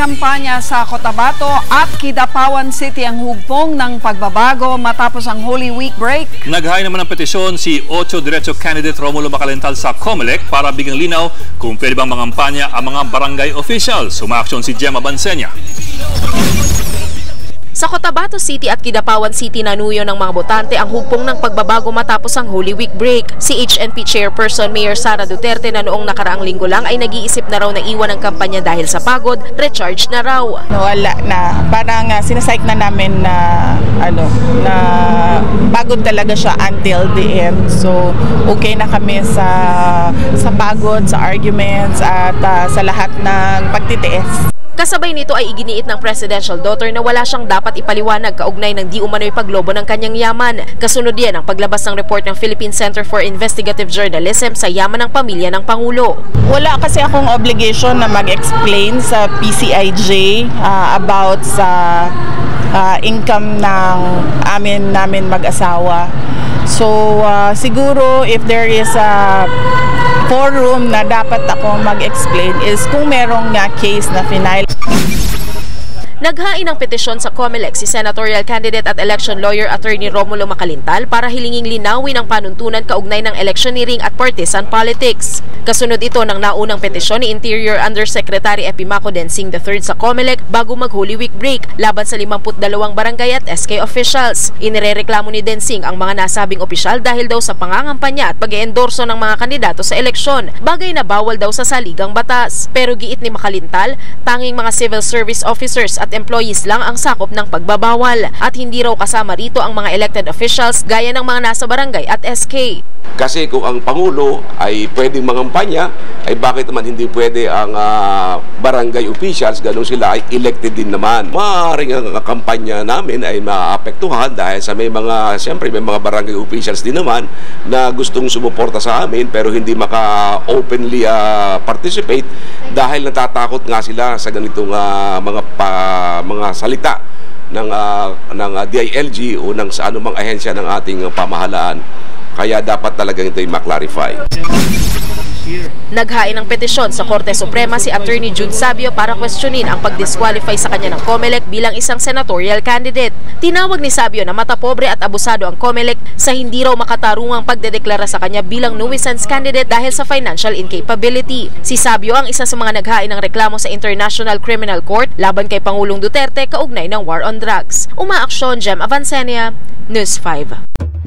kampanya sa Cotabato at Kidapawan City ang hugpong ng pagbabago matapos ang Holy Week break. Naghain naman ng petisyon si 8 diretso candidate Romulo Macalintal sa COMELEC para bigyang linaw kung pwede bang mangampanya ang mga barangay officials. Sumaaksyon si Gemma Bansenya. Sa Cotabato City at Kidapawan City nanuyo ng mga botante ang hugpong ng pagbabago matapos ang Holy Week break. Si HNP Chairperson Mayor Sara Duterte na noong nakaraang linggo lang ay nag-iisip na raw na iwan ang kampanya dahil sa pagod, recharge na raw. Wala na. Parang sinasike na namin na na pagod talaga siya until the end. So okay na kami sa pagod, sa arguments at sa lahat ng pagtitiis. Kasabay nito ay iginiit ng presidential daughter na wala siyang dapat ipaliwanag kaugnay ng di umano'y paglobo ng kanyang yaman. Kasunod yan ang paglabas ng report ng Philippine Center for Investigative Journalism sa yaman ng pamilya ng Pangulo. Wala kasi akong obligation na mag-explain sa PCIJ about sa income ng namin mag-asawa. So siguro if there is a forum na dapat ako mag-explain is kung merong case na final. Naghain ng petisyon sa COMELEC si senatorial candidate at election lawyer attorney Romulo Macalintal para hilinging linawin ang panuntunan kaugnay ng electioneering at partisan politics. Kasunod ito ng naunang petisyon ni Interior Undersecretary Epimaco Densing III sa COMELEC bago mag-Holy Week break laban sa 52 barangay at SK officials. Inirereklamo ni Densing ang mga nasabing opisyal dahil daw sa pangangampanya at pag-eendorso ng mga kandidato sa eleksyon, bagay na bawal daw sa saligang batas. Pero giit ni Macalintal, tanging mga civil service officers at employees lang ang sakop ng pagbabawal at hindi raw kasama rito ang mga elected officials gaya ng mga nasa barangay at SK. Kasi kung ang Pangulo ay pwedeng mangampanya, ay bakit naman hindi pwede ang barangay officials, ganun sila ay elected din naman. Maaaring ang kampanya namin ay maapektuhan dahil sa siyempre may mga barangay officials din naman na gustong sumuporta sa amin pero hindi maka-openly participate dahil natatakot nga sila sa ganitong mga salita ng DILG o sa anumang ahensya ng ating pamahalaan. Kaya dapat talagang ito'y maklarify. Naghain ng petisyon sa Korte Suprema si Attorney Jude Sabio para questionin ang pag-disqualify sa kanya ng COMELEC bilang isang senatorial candidate. Tinawag ni Sabio na matapobre at abusado ang COMELEC sa hindi raw makatarungang pagdedeklara sa kanya bilang nuisance candidate dahil sa financial incapability. Si Sabio ang isa sa mga naghain ng reklamo sa International Criminal Court laban kay Pangulong Duterte kaugnay ng war on drugs. Umaaksyon, Gemma Bansenya, News 5.